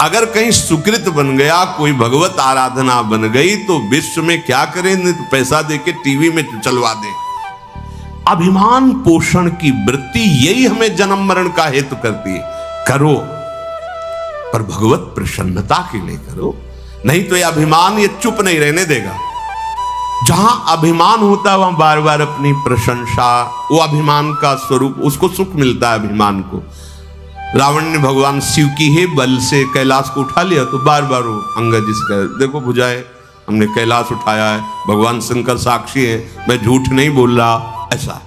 अगर कहीं सुकृत बन गया, कोई भगवत आराधना बन गई तो विश्व में क्या करें, नहीं तो पैसा देके टीवी में चलवा दे। अभिमान पोषण की वृत्ति यही हमें जन्म मरण का हेतु करती है। करो पर भगवत प्रसन्नता के लिए करो, नहीं तो ये अभिमान ये चुप नहीं रहने देगा। जहां अभिमान होता है वहां बार बार अपनी प्रशंसा, वो अभिमान का स्वरूप, उसको सुख मिलता है अभिमान को। रावण ने भगवान शिव की ही बल से कैलाश को उठा लिया, तो बार बार वो अंगद जी से कह, देखो भुजाएं, हमने कैलाश उठाया है, भगवान शंकर साक्षी है, मैं झूठ नहीं बोल रहा, ऐसा।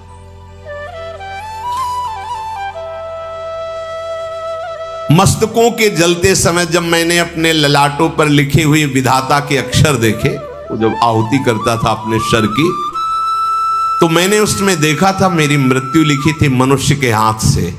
मस्तकों के जलते समय जब मैंने अपने ललाटों पर लिखे हुए विधाता के अक्षर देखे, वो जब आहुति करता था अपने सर की, तो मैंने उसमें देखा था मेरी मृत्यु लिखी थी मनुष्य के हाथ से।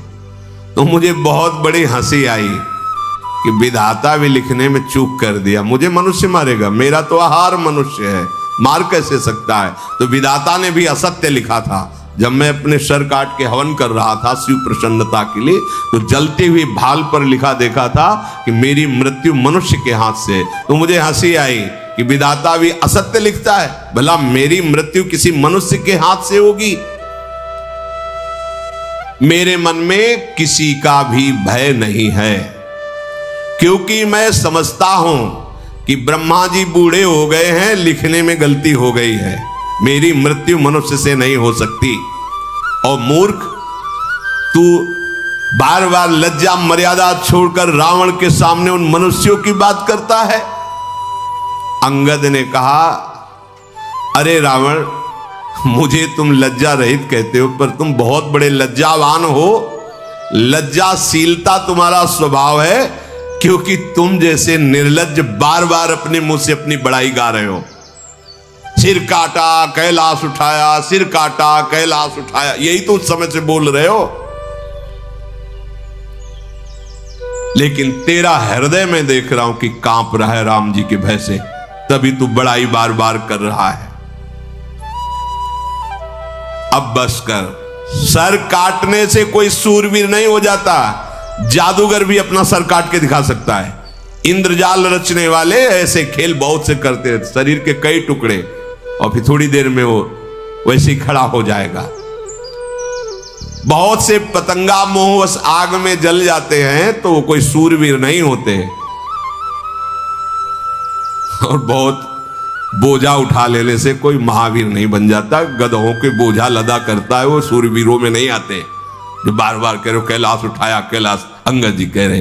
तो मुझे बहुत बड़ी हंसी आई कि विधाता भी लिखने में चूक कर दिया, मुझे मनुष्य मारेगा, मेरा तो आहार मनुष्य है, मार कैसे सकता है। तो विधाता ने भी असत्य लिखा था। जब मैं अपने सर काट के हवन कर रहा था शिव प्रसन्नता के लिए, तो जलते हुए भाल पर लिखा देखा था कि मेरी मृत्यु मनुष्य के हाथ से। तो मुझे हंसी आई कि विधाता भी असत्य लिखता है, भला मेरी मृत्यु किसी मनुष्य के हाथ से होगी। मेरे मन में किसी का भी भय नहीं है, क्योंकि मैं समझता हूं कि ब्रह्मा जी बूढ़े हो गए हैं, लिखने में गलती हो गई है, मेरी मृत्यु मनुष्य से नहीं हो सकती। और मूर्ख, तू बार बार लज्जा मर्यादा छोड़कर रावण के सामने उन मनुष्यों की बात करता है। अंगद ने कहा, अरे रावण, मुझे तुम लज्जा रहित कहते हो, पर तुम बहुत बड़े लज्जावान हो। लज्जाशीलता तुम्हारा स्वभाव है, क्योंकि तुम जैसे निर्लज्ज बार बार अपने मुंह से अपनी बड़ाई गा रहे हो। सिर काटा कैलाश उठाया, सिर काटा कैलाश उठाया, यही तो उस समय से बोल रहे हो। लेकिन तेरा हृदय में देख रहा हूं कि कांप रहा है राम जी के भय से, तभी तू बड़ाई बार बार कर रहा है। अब बस कर, सर काटने से कोई सूरवीर नहीं हो जाता, जादूगर भी अपना सर काट के दिखा सकता है। इंद्रजाल रचने वाले ऐसे खेल बहुत से करते हैं, शरीर के कई टुकड़े, और फिर थोड़ी देर में वो वैसे ही खड़ा हो जाएगा। बहुत से पतंगा मोहवश आग में जल जाते हैं तो वो कोई सूरवीर नहीं होते। और बहुत बोझा उठा लेने से कोई महावीर नहीं बन जाता। गधों के बोझा लदा करता है वो सूरवीरों में नहीं आते, जो बार बार कह रहे हो कैलाश उठाया कैलाश। अंगद जी कह रहे,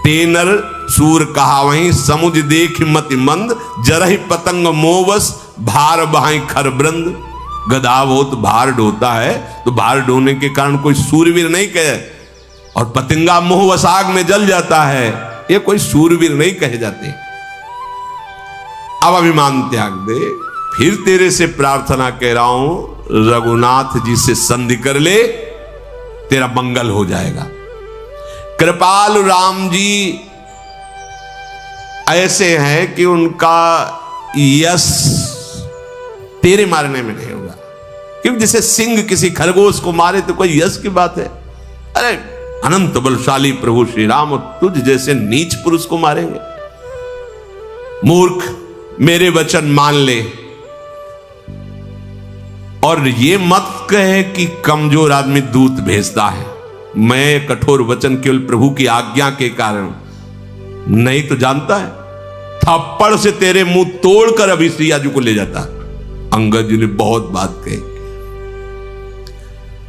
तेनर सूर कहा वहीं समुझ देख मति मंद, जरहि पतंग मोवस भार बहाई खरबृंद। गधा बहुत भार ढोता है, तो भार ढोने के कारण कोई सूरवीर नहीं कहे, और पतंगा मोहवश आग में जल जाता है, ये कोई सूरवीर नहीं कहे जाते। अब अभिमान त्याग दे, फिर तेरे से प्रार्थना कह रहा हूं, रघुनाथ जी से संधि कर ले, तेरा मंगल हो जाएगा। कृपाल राम जी ऐसे हैं कि उनका यश तेरे मारने में नहीं होगा, क्योंकि जैसे सिंह किसी खरगोश को मारे तो कोई यश की बात है। अरे अनंत बलशाली प्रभु श्री राम तुझ जैसे नीच पुरुष को मारेंगे? मूर्ख, मेरे वचन मान ले और ये मत कहे कि कमजोर आदमी दूत भेजता है। मैं कठोर वचन केवल प्रभु की आज्ञा के कारण, नहीं तो जानता है थप्पड़ से तेरे मुंह तोड़कर अभी सिया जी को ले जाता। अंगद जी ने बहुत बात कही,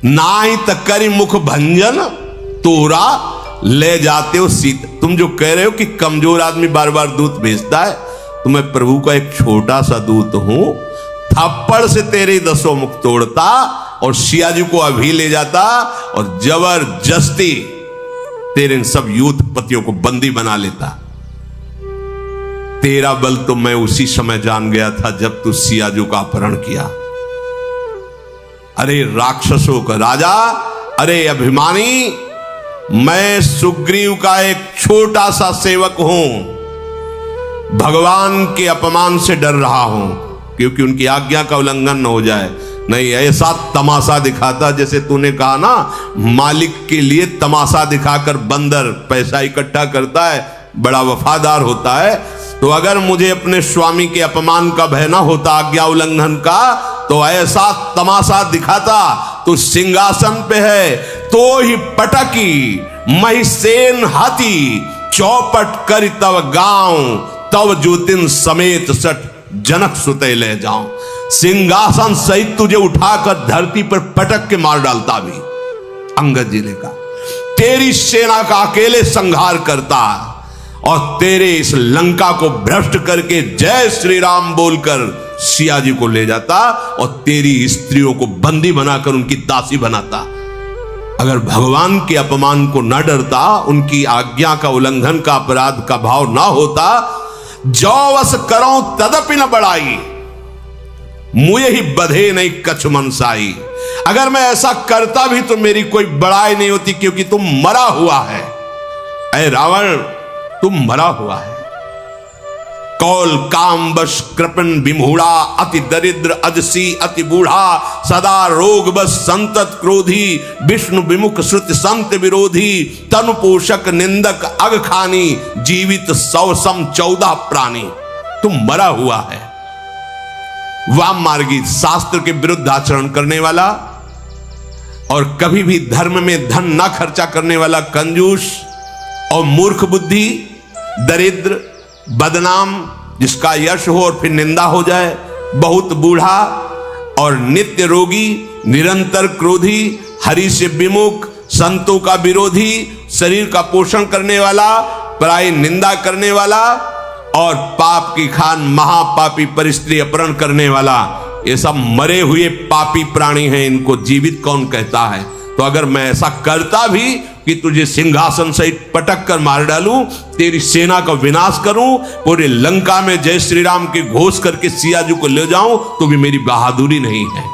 ना ही तकरी मुख भंजन तोरा ले जाते हो सीता। तुम जो कह रहे हो कि कमजोर आदमी बार बार दूत भेजता है, तो मैं प्रभु का एक छोटा सा दूत हूं, थप्पड़ से तेरे 10 मुख तोड़ता और सिया जी को अभी ले जाता और जबरदस्ती तेरे इन सब यूथ पतियों को बंदी बना लेता। तेरा बल तो मैं उसी समय जान गया था जब तू सिया जी का अपहरण किया। अरे राक्षसों का राजा, अरे अभिमानी, मैं सुग्रीव का एक छोटा सा सेवक हूं, भगवान के अपमान से डर रहा हूं क्योंकि उनकी आज्ञा का उल्लंघन न हो जाए। नहीं, ऐसा तमाशा दिखाता, जैसे तूने कहा ना, मालिक के लिए तमाशा दिखाकर बंदर पैसा इकट्ठा करता है, बड़ा वफादार होता है। तो अगर मुझे अपने स्वामी के अपमान का भय ना होता, आज्ञा उल्लंघन का, तो ऐसा तमाशा दिखाता। तो सिंहासन पे है तो ही पटकी महिसेन हाथी, चौपट कर तव गांव, तव ज्योतिन समेत सठ जनक सुते ले जाऊं। सिंहासन सहित तुझे उठाकर धरती पर पटक के मार डालता भी। अंगद जी ने कहा, तेरी सेना का अकेले संहार करता और तेरे इस लंका को भ्रष्ट करके जय श्री राम बोलकर सिया जी को ले जाता और तेरी स्त्रियों को बंदी बनाकर उनकी दासी बनाता। अगर भगवान के अपमान को न डरता, उनकी आज्ञा का उल्लंघन का अपराध का भाव ना होता, जो वस करो तदपि न बढ़ाई, मुझे ही बधे नहीं कछ मनसाई। अगर मैं ऐसा करता भी तो मेरी कोई बड़ाई नहीं होती, क्योंकि तुम मरा हुआ है। ऐ रावण, तुम मरा हुआ है। कौल काम बश कृपण विमूढ़ा, अति दरिद्र अजसी अति बूढ़ा, सदा रोग बस संतत क्रोधी, विष्णु विमुख श्रुति संत विरोधी, तनु पोषक निंदक अग खानी, जीवित 100 सम 14 प्राणी। तुम मरा हुआ है। वाम मार्गी, शास्त्र के विरुद्ध आचरण करने वाला और कभी भी धर्म में धन ना खर्चा करने वाला कंजूस और मूर्ख बुद्धि, दरिद्र, बदनाम, जिसका यश हो और फिर निंदा हो जाए, बहुत बूढ़ा और नित्य रोगी, निरंतर क्रोधी, हरि से विमुख, संतों का विरोधी, शरीर का पोषण करने वाला, पराई निंदा करने वाला और पाप की खान महापापी परिस्त्री अपहरण करने वाला, ये सब मरे हुए पापी प्राणी हैं। इनको जीवित कौन कहता है? तो अगर मैं ऐसा करता भी कि तुझे सिंहासन सहित पटक कर मार डालूं, तेरी सेना का विनाश करूं, पूरे लंका में जय श्री राम के घोष करके सिया जी को ले जाऊं, तो भी मेरी बहादुरी नहीं है।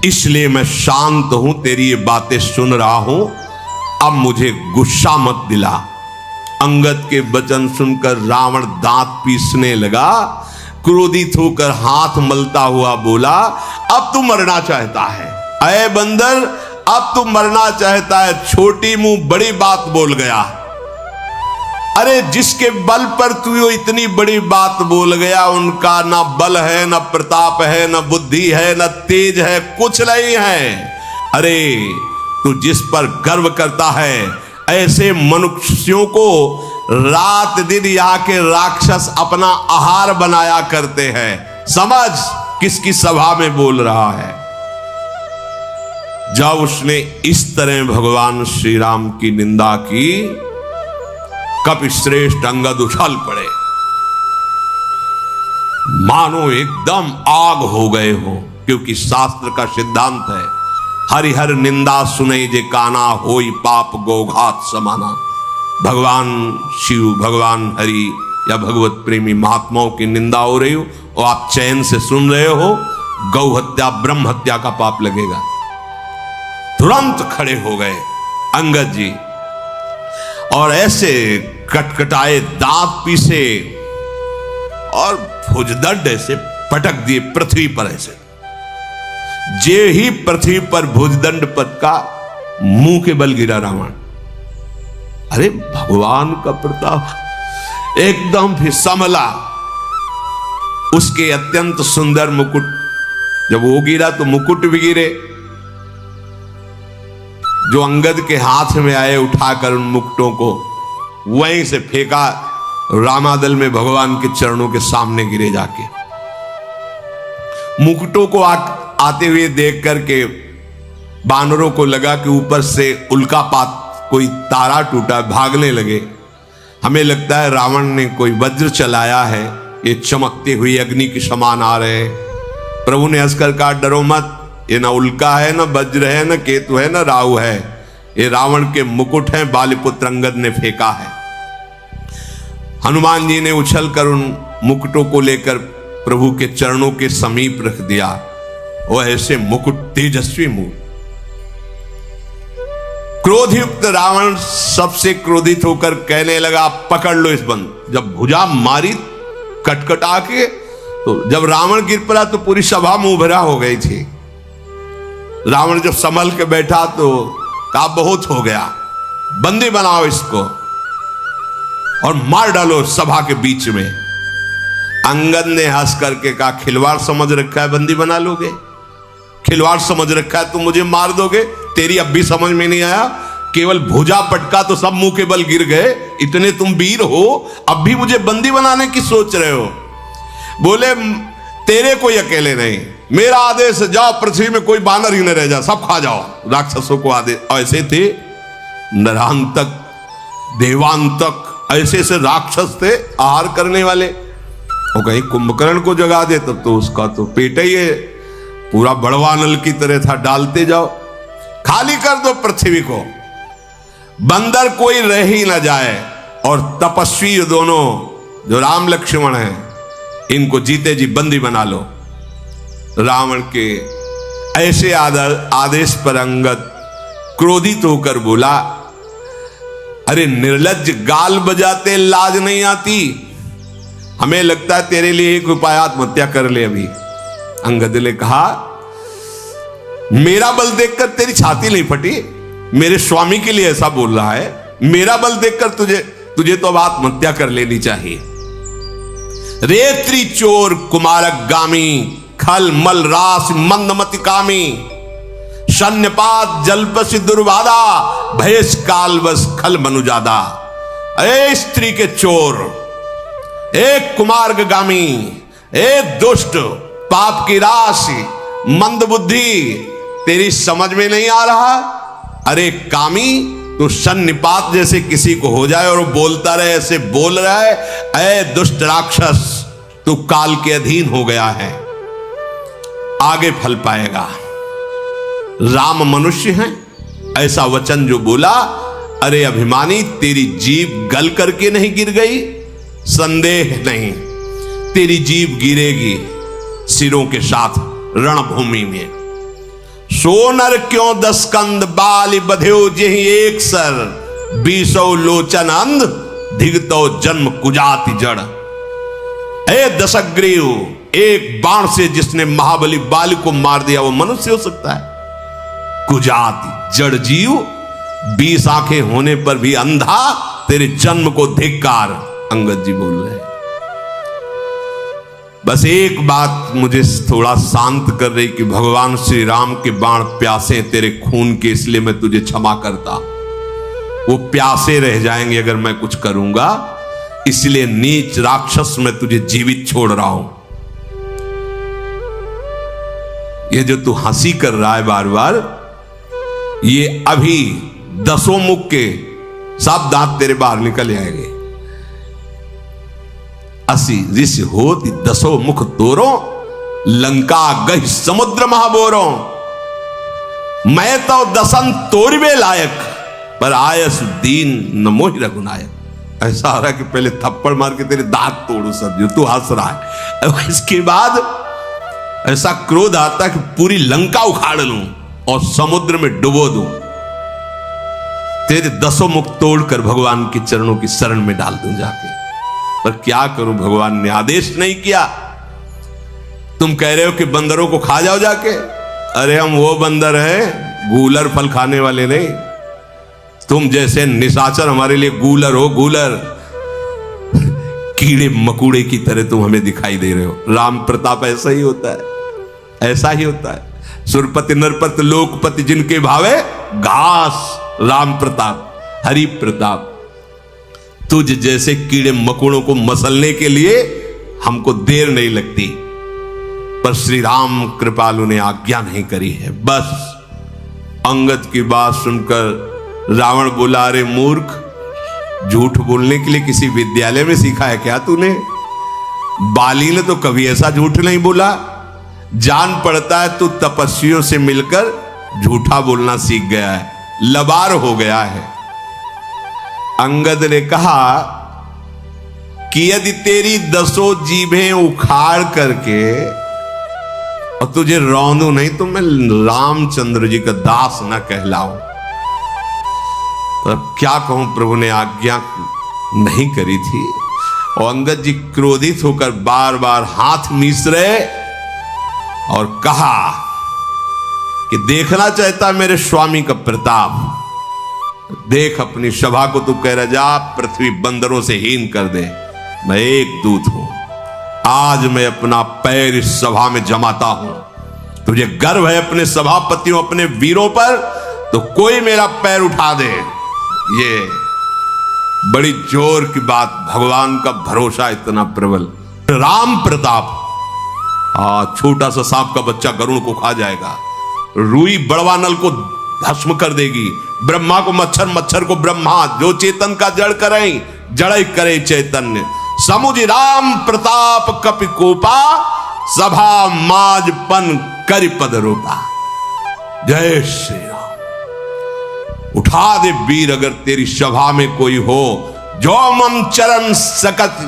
इसलिए मैं शांत हूं, तेरी ये बातें सुन रहा हूं। अब मुझे गुस्सा मत दिला। अंगद के वचन सुनकर रावण दांत पीसने लगा, क्रोधित होकर हाथ मलता हुआ बोला, अब तू मरना चाहता है? अय बंदर, अब तू मरना चाहता है? छोटी मुंह बड़ी बात बोल गया। अरे जिसके बल पर तू इतनी बड़ी बात बोल गया, उनका ना बल है, ना प्रताप है, ना बुद्धि है, ना तेज है, कुछ नहीं है। अरे तू जिस पर गर्व करता है, ऐसे मनुष्यों को रात दिन यहाँ के राक्षस अपना आहार बनाया करते हैं। समझ किसकी सभा में बोल रहा है। जब उसने इस तरह भगवान श्री राम की निंदा की, कपिश्रेष्ठ अंगद उछल पड़े, मानो एकदम आग हो गए हो। क्योंकि शास्त्र का सिद्धांत है, हरिहर निंदा सुने जे काना, होई पाप गोघात समाना। भगवान शिव, भगवान हरि या भगवत प्रेमी महात्माओं की निंदा हो रही हो और आप चैन से सुन रहे हो, गौ हत्या ब्रह्म हत्या का पाप लगेगा। तुरंत खड़े हो गए अंगद जी और ऐसे कटकटाए, दांत पीसे और भुजदंड ऐसे पटक दिए पृथ्वी पर। ऐसे जे ही पृथ्वी पर भुजदंड पटका, मुंह के बल गिरा रावण। अरे भगवान का प्रताप एकदम फिर संभला। उसके अत्यंत सुंदर मुकुट, जब वो गिरा तो मुकुट भी गिरे, जो अंगद के हाथ में आए उठाकर उन मुकुटों को वहीं से फेंका, रामादल में भगवान के चरणों के सामने गिरे जाके। मुकुटों को आते हुए देख करके बानरों को लगा कि ऊपर से उल्कापात, कोई तारा टूटा, भागने लगे। हमें लगता है रावण ने कोई वज्र चलाया है, ये चमकती हुई अग्नि के समान आ रहे। प्रभु ने हंसकर कहा, डरो मत, ये ना उल्का है, ना वज्र है, ना केतु है, ना राहु है, ये रावण के मुकुट हैं, बालीपुत्र अंगद ने फेंका है। हनुमान जी ने उछलकर उन मुकुटों को लेकर प्रभु के चरणों के समीप रख दिया। वो ऐसे मुकुट, तेजस्वी मुकुट। क्रोधयुक्त रावण सबसे क्रोधित होकर कहने लगा, पकड़ लो इस बंद। जब भुजा मारी कटकटा के, तो जब रावण गिर पड़ा तो पूरी सभा मुंह भरा हो गई थी। रावण जब संभल के बैठा तो कहा, बहुत हो गया, बंदी बनाओ इसको और मार डालो सभा के बीच में। अंगद ने हंस करके कहा, खिलवाड़ समझ रखा है, बंदी बना लोगे? खिलवाड़ समझ रखा है, तुम मुझे मार दोगे? तेरी अब भी समझ में नहीं आया? केवल भुजा पटका तो सब मुंह के बल गिर गए, इतने तुम वीर हो, अब भी मुझे बंदी बनाने की सोच रहे हो? बोले, तेरे कोई अकेले नहीं, मेरा आदेश, जाओ पृथ्वी में कोई बानर ही न रह जा, सब खा जाओ। राक्षसों को आदेश। ऐसे थे नरांतक, देवांतक, ऐसे ऐसे राक्षस थे आहार करने वाले। और कहीं कुंभकर्ण को जगा दे तब तो उसका तो पेट ही है, पूरा बड़वानल की तरह था, डालते जाओ, खाली कर दो पृथ्वी को, बंदर कोई रह ही ना जाए। और तपस्वी दोनों जो राम लक्ष्मण हैं, इनको जीते जी बंदी बना लो। रावण के ऐसे आदेश पर अंगद क्रोधित होकर बोला, अरे निर्लज्ज, गाल बजाते लाज नहीं आती? हमें लगता है तेरे लिए एक उपाय, आत्महत्या कर ले अभी। अंगद ने कहा, मेरा बल देखकर तेरी छाती नहीं फटी? मेरे स्वामी के लिए ऐसा बोल रहा है? मेरा बल देखकर तुझे तो अब आत्महत्या कर लेनी चाहिए। रेत्री चोर कुमारक गामी, खल मल रास मंदमति कामी, शन्यपात जलपसि दुर्वादा, भयस कालवस खल मनुजादा। ए स्त्री के चोर, एक कुमार्गामी, एक दुष्ट, पाप की राशि, मंद बुद्धि, तेरी समझ में नहीं आ रहा? अरे कामी, तो सन्निपात जैसे किसी को हो जाए और वो बोलता रहे, ऐसे बोल रहा है, ऐ दुष्ट राक्षस, तू काल के अधीन हो गया है, आगे फल पाएगा। राम मनुष्य हैं, ऐसा वचन जो बोला, अरे अभिमानी, तेरी जीभ गल करके नहीं गिर गई? संदेह नहीं, तेरी जीभ गिरेगी सिरों के साथ रणभूमि में। सोनर क्यों 10 कंद, बाली बध्यो जेहि एक सर, 20 लोचन अंध, धिगतो जन्म कुजाति जड़। ए दशग्रीव, एक बाण से जिसने महाबली बाली को मार दिया वो मनुष्य हो सकता है? कुजाति जड़ जीव, 20 आंखें होने पर भी अंधा, तेरे जन्म को धिक्कार। अंगद जी बोल रहे हैं। बस एक बात मुझे थोड़ा शांत कर रही कि भगवान श्री राम के बाण प्यासे तेरे खून के, इसलिए मैं तुझे क्षमा करता। वो प्यासे रह जाएंगे अगर मैं कुछ करूंगा, इसलिए नीच राक्षस मैं तुझे जीवित छोड़ रहा हूं। ये जो तू हंसी कर रहा है बार बार, ये अभी 10 मुख के सब दांत तेरे बाहर निकल आएंगे। 80 ऋषि होती 10 मुख तोरो, लंका गई समुद्र महाबोरो। मैं तो 10 तोरवे लायक, पर आयस दीन न मोहि रघुनायक। ऐसा आ रहा है कि पहले थप्पड़ मार के तेरे दांत तोड़ू सब, जो तू हंस रहा है। और इसके बाद ऐसा क्रोध आता है कि पूरी लंका उखाड़ लूं और समुद्र में डुबो दूं, तेरे 10 मुख तोड़कर भगवान के चरणों की शरण में डाल दूं जाके। पर क्या करूं, भगवान ने आदेश नहीं किया। तुम कह रहे हो कि बंदरों को खा जाओ जाके। अरे हम वो बंदर हैं, गूलर फल खाने वाले नहीं। तुम जैसे निशाचर हमारे लिए गूलर हो, गूलर। कीड़े मकुड़े की तरह तुम हमें दिखाई दे रहे हो। राम प्रताप ऐसा ही होता है, ऐसा ही होता है। सुरपति नरपति लोकपति जिनके भावे घास, राम प्रताप, हरि प्रताप। तुझ जैसे कीड़े मकोड़ों को मसलने के लिए हमको देर नहीं लगती, पर श्री राम कृपालु ने आज्ञा नहीं करी है। बस अंगद की बात सुनकर रावण बोला, अरे मूर्ख, झूठ बोलने के लिए किसी विद्यालय में सीखा है क्या तूने? बाली ने तो कभी ऐसा झूठ नहीं बोला। जान पड़ता है तू तपस्वियों से मिलकर झूठा बोलना सीख गया है, लबार हो गया है। अंगद ने कहा कि यदि तेरी 10 जीभें उखाड़ करके और तुझे रौंदू नहीं तो मैं रामचंद्र जी का दास न कहलाऊं। तो क्या कहूं, प्रभु ने आज्ञा नहीं करी थी। और अंगद जी क्रोधित होकर बार बार हाथ मीस रहे और कहा कि देखना चाहता मेरे स्वामी का प्रताप, देख अपनी सभा को तू कह रहा, जा पृथ्वी बंदरों से हीन कर दे। मैं एक दूत हूं, आज मैं अपना पैर इस सभा में जमाता हूं। तुझे गर्व है अपने सभापतियों, अपने वीरों पर, तो कोई मेरा पैर उठा दे। ये बड़ी जोर की बात, भगवान का भरोसा इतना प्रबल। राम प्रताप, छोटा सा सांप का बच्चा गरुड़ को खा जाएगा, रुई बड़वानल को भस्म कर देगी, ब्रह्मा को मच्छर, मच्छर को ब्रह्मा, जो चेतन का जड़ करें जड़ करे चैतन्य। समुझ राम प्रताप कपि कोपा, सभा माजपन करि पद रूपा। जय श्री राम। उठा दे वीर अगर तेरी सभा में कोई हो, जो मम चरण सकत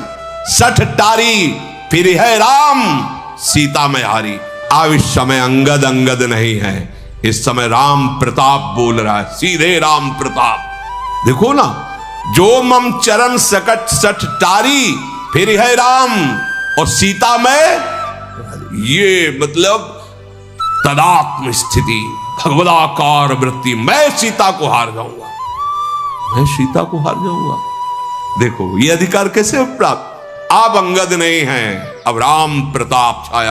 सठ टारी, फिर है राम सीता में हारी। अब इस समय अंगद अंगद नहीं है, इस समय राम प्रताप बोल रहा है, सीधे राम प्रताप। देखो ना, जो मम चरण सकट सठ टारी, फिर है राम और सीता में, ये मतलब तदात्म स्थिति, भगवदाकार वृत्ति। मैं सीता को हार जाऊंगा, मैं सीता को हार जाऊंगा। देखो ये अधिकार कैसे प्राप्त। अब अंगद नहीं है, अब राम प्रताप छाया